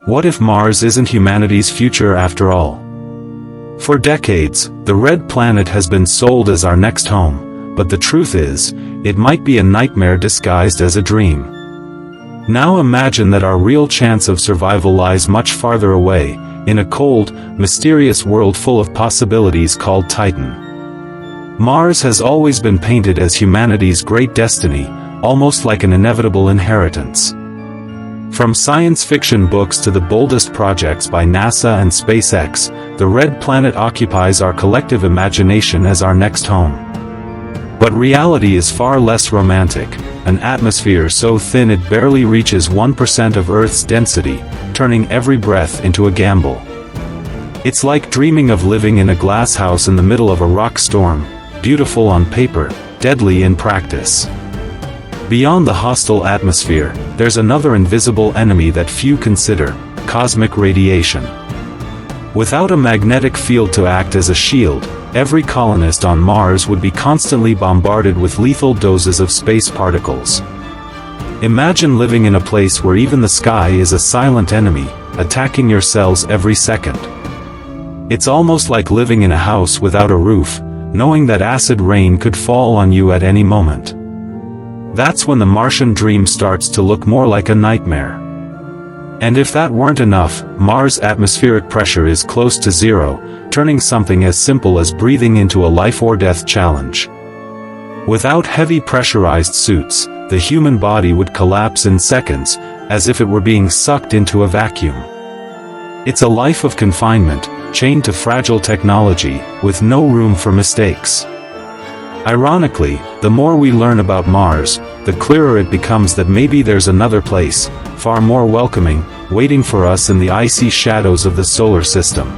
What if Mars isn't humanity's future after all? For decades, the red planet has been sold as our next home, but the truth is, it might be a nightmare disguised as a dream. Now imagine that our real chance of survival lies much farther away, in a cold, mysterious world full of possibilities called Titan. Mars has always been painted as humanity's great destiny, almost like an inevitable inheritance. From science fiction books to the boldest projects by NASA and SpaceX, the red planet occupies our collective imagination as our next home. But reality is far less romantic, an atmosphere so thin it barely reaches 1% of Earth's density, turning every breath into a gamble. It's like dreaming of living in a glass house in the middle of a rock storm, beautiful on paper, deadly in practice. Beyond the hostile atmosphere, there's another invisible enemy that few consider: cosmic radiation. Without a magnetic field to act as a shield, every colonist on Mars would be constantly bombarded with lethal doses of space particles. Imagine living in a place where even the sky is a silent enemy, attacking your cells every second. It's almost like living in a house without a roof, knowing that acid rain could fall on you at any moment. That's when the Martian dream starts to look more like a nightmare. And if that weren't enough, Mars' atmospheric pressure is close to zero, turning something as simple as breathing into a life-or-death challenge. Without heavy pressurized suits, the human body would collapse in seconds, as if it were being sucked into a vacuum. It's a life of confinement, chained to fragile technology, with no room for mistakes. Ironically, the more we learn about Mars, the clearer it becomes that maybe there's another place, far more welcoming, waiting for us in the icy shadows of the solar system.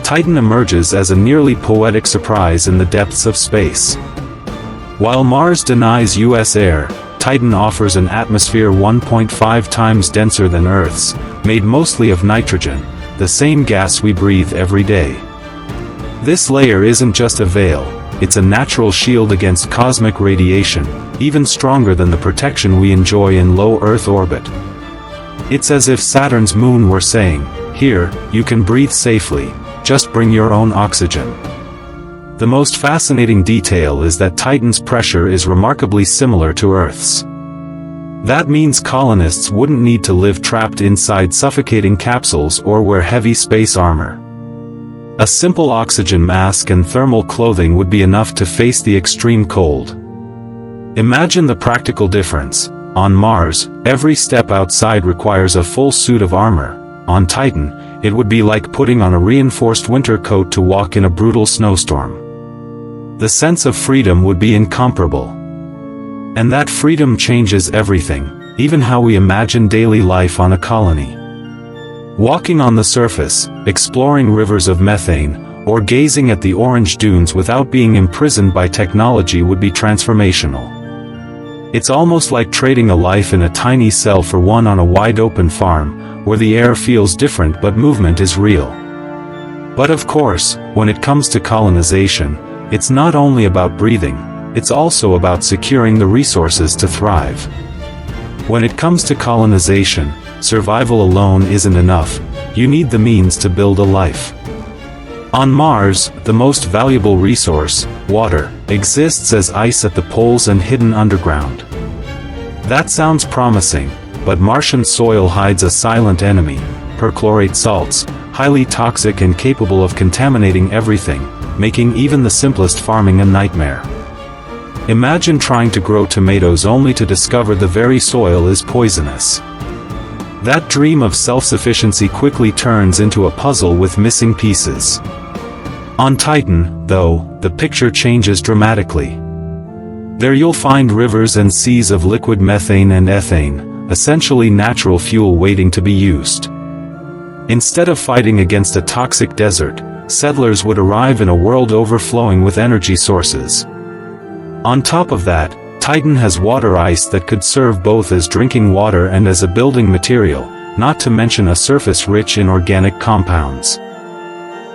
Titan emerges as a nearly poetic surprise in the depths of space. While Mars denies US air, Titan offers an atmosphere 1.5 times denser than Earth's, made mostly of nitrogen, the same gas we breathe every day. This layer isn't just a veil, it's a natural shield against cosmic radiation, even stronger than the protection we enjoy in low Earth orbit. It's as if Saturn's moon were saying, "Here, you can breathe safely, just bring your own oxygen." The most fascinating detail is that Titan's pressure is remarkably similar to Earth's. That means colonists wouldn't need to live trapped inside suffocating capsules or wear heavy space armor. A simple oxygen mask and thermal clothing would be enough to face the extreme cold. Imagine the practical difference. On Mars, every step outside requires a full suit of armor. On Titan, it would be like putting on a reinforced winter coat to walk in a brutal snowstorm. The sense of freedom would be incomparable. And that freedom changes everything, even how we imagine daily life on a colony. Walking on the surface, exploring rivers of methane, or gazing at the orange dunes without being imprisoned by technology would be transformational. It's almost like trading a life in a tiny cell for one on a wide-open farm, where the air feels different but movement is real. But of course, when it comes to colonization, it's not only about breathing, it's also about securing the resources to thrive. When it comes to colonization, survival alone isn't enough, you need the means to build a life. On Mars, the most valuable resource, water, exists as ice at the poles and hidden underground. That sounds promising, but Martian soil hides a silent enemy: perchlorate salts, highly toxic and capable of contaminating everything, making even the simplest farming a nightmare. Imagine trying to grow tomatoes only to discover the very soil is poisonous. That dream of self-sufficiency quickly turns into a puzzle with missing pieces. On Titan, though, the picture changes dramatically. There you'll find rivers and seas of liquid methane and ethane, essentially natural fuel waiting to be used. Instead of fighting against a toxic desert, settlers would arrive in a world overflowing with energy sources. On top of that, Titan has water ice that could serve both as drinking water and as a building material, not to mention a surface rich in organic compounds.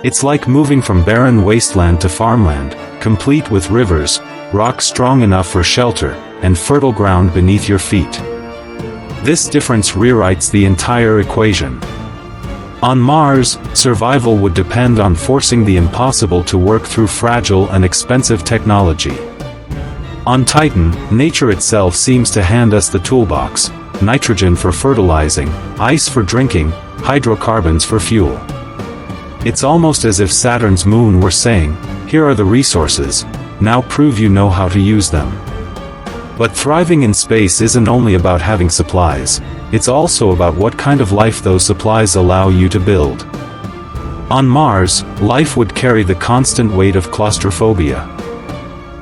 It's like moving from barren wasteland to farmland, complete with rivers, rocks strong enough for shelter, and fertile ground beneath your feet. This difference rewrites the entire equation. On Mars, survival would depend on forcing the impossible to work through fragile and expensive technology. On Titan, nature itself seems to hand us the toolbox: nitrogen for fertilizing, ice for drinking, hydrocarbons for fuel. It's almost as if Saturn's moon were saying, "Here are the resources, now prove you know how to use them." But thriving in space isn't only about having supplies, it's also about what kind of life those supplies allow you to build. On Mars, life would carry the constant weight of claustrophobia.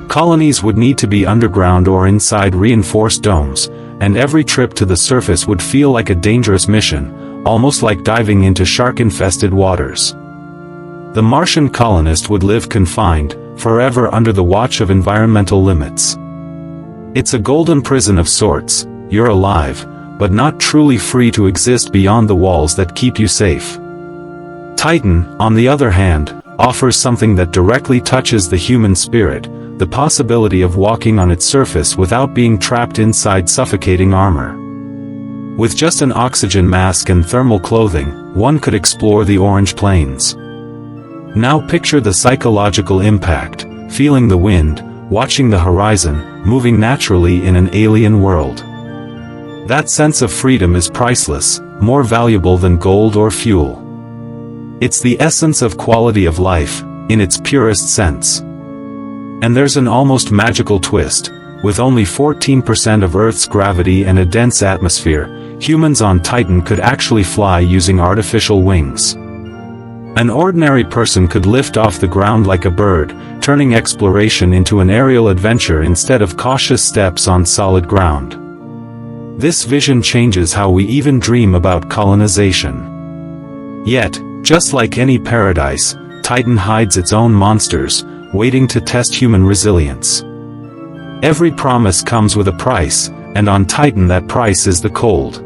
Colonies would need to be underground or inside reinforced domes, and every trip to the surface would feel like a dangerous mission, almost like diving into shark-infested waters. The Martian colonist would live confined, forever under the watch of environmental limits. It's a golden prison of sorts: you're alive, but not truly free to exist beyond the walls that keep you safe. Titan, on the other hand, offers something that directly touches the human spirit: the possibility of walking on its surface without being trapped inside suffocating armor. With just an oxygen mask and thermal clothing, one could explore the Orange Plains. Now picture the psychological impact: feeling the wind, watching the horizon, moving naturally in an alien world. That sense of freedom is priceless, more valuable than gold or fuel. It's the essence of quality of life, in its purest sense. And there's an almost magical twist: with only 14% of Earth's gravity and a dense atmosphere, humans on Titan could actually fly using artificial wings. An ordinary person could lift off the ground like a bird, turning exploration into an aerial adventure instead of cautious steps on solid ground. This vision changes how we even dream about colonization. Yet, just like any paradise, Titan hides its own monsters, waiting to test human resilience. Every promise comes with a price, and on Titan that price is the cold.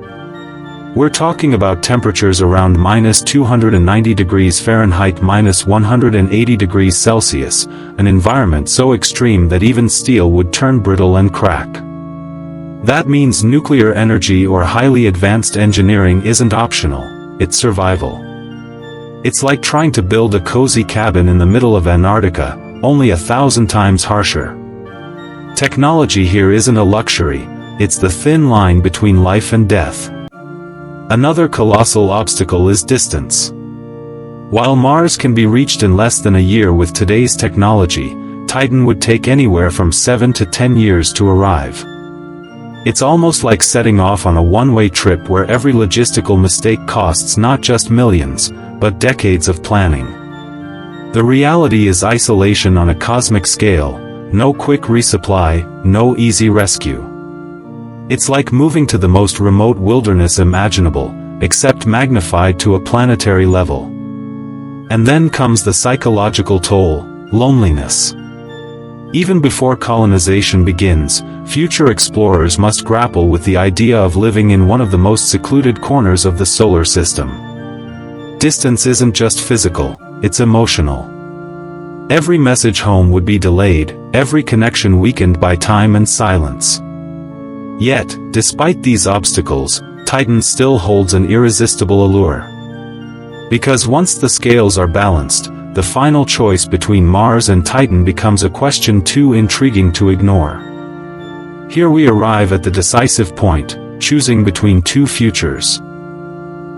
We're talking about temperatures around -290 degrees Fahrenheit, -180 degrees Celsius, an environment so extreme that even steel would turn brittle and crack. That means nuclear energy or highly advanced engineering isn't optional, it's survival. It's like trying to build a cozy cabin in the middle of Antarctica, only 1,000 times harsher. Technology here isn't a luxury, it's the thin line between life and death. Another colossal obstacle is distance. While Mars can be reached in less than a year with today's technology, Titan would take anywhere from 7 to 10 years to arrive. It's almost like setting off on a one-way trip where every logistical mistake costs not just millions, but decades of planning. The reality is isolation on a cosmic scale: no quick resupply, no easy rescue. It's like moving to the most remote wilderness imaginable, except magnified to a planetary level. And then comes the psychological toll: loneliness. Even before colonization begins, future explorers must grapple with the idea of living in one of the most secluded corners of the solar system. Distance isn't just physical, it's emotional. Every message home would be delayed, every connection weakened by time and silence. Yet, despite these obstacles, Titan still holds an irresistible allure. Because once the scales are balanced, the final choice between Mars and Titan becomes a question too intriguing to ignore. Here we arrive at the decisive point, choosing between two futures.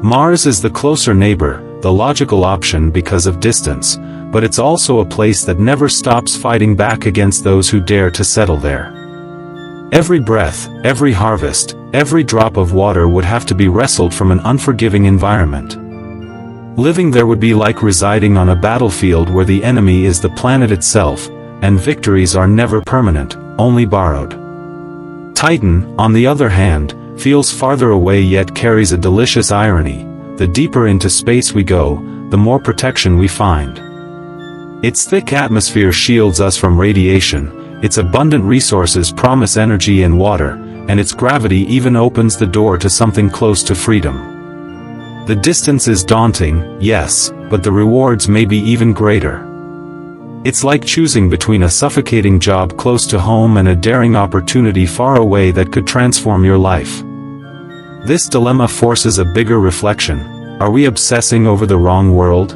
Mars is the closer neighbor, the logical option because of distance, but it's also a place that never stops fighting back against those who dare to settle there. Every breath, every harvest, every drop of water would have to be wrestled from an unforgiving environment. Living there would be like residing on a battlefield where the enemy is the planet itself, and victories are never permanent, only borrowed. Titan, on the other hand, feels farther away yet carries a delicious irony: the deeper into space we go, the more protection we find. Its thick atmosphere shields us from radiation, its abundant resources promise energy and water, and its gravity even opens the door to something close to freedom. The distance is daunting, yes, but the rewards may be even greater. It's like choosing between a suffocating job close to home and a daring opportunity far away that could transform your life. This dilemma forces a bigger reflection. Are we obsessing over the wrong world?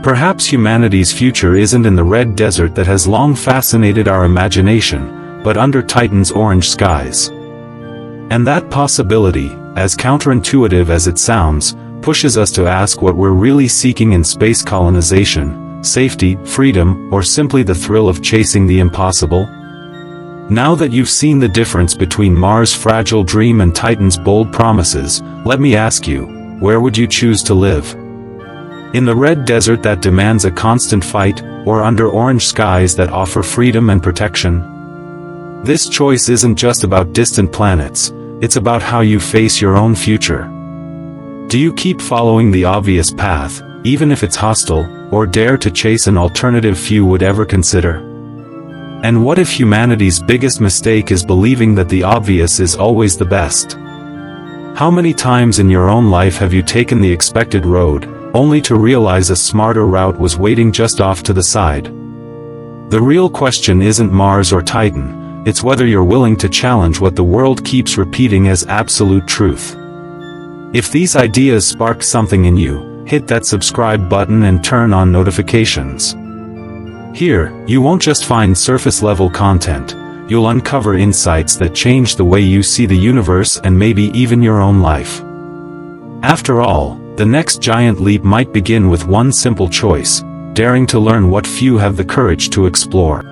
Perhaps humanity's future isn't in the red desert that has long fascinated our imagination, but under Titan's orange skies. And that possibility, as counterintuitive as it sounds, pushes us to ask what we're really seeking in space colonization: safety, freedom, or simply the thrill of chasing the impossible? Now that you've seen the difference between Mars' fragile dream and Titan's bold promises, let me ask you, where would you choose to live? In the red desert that demands a constant fight, or under orange skies that offer freedom and protection? This choice isn't just about distant planets, it's about how you face your own future. Do you keep following the obvious path, even if it's hostile, or dare to chase an alternative few would ever consider? And what if humanity's biggest mistake is believing that the obvious is always the best? How many times in your own life have you taken the expected road, only to realize a smarter route was waiting just off to the side? The real question isn't Mars or Titan, it's whether you're willing to challenge what the world keeps repeating as absolute truth. If these ideas spark something in you, hit that subscribe button and turn on notifications. Here, you won't just find surface-level content, you'll uncover insights that change the way you see the universe and maybe even your own life. After all, the next giant leap might begin with one simple choice: daring to learn what few have the courage to explore.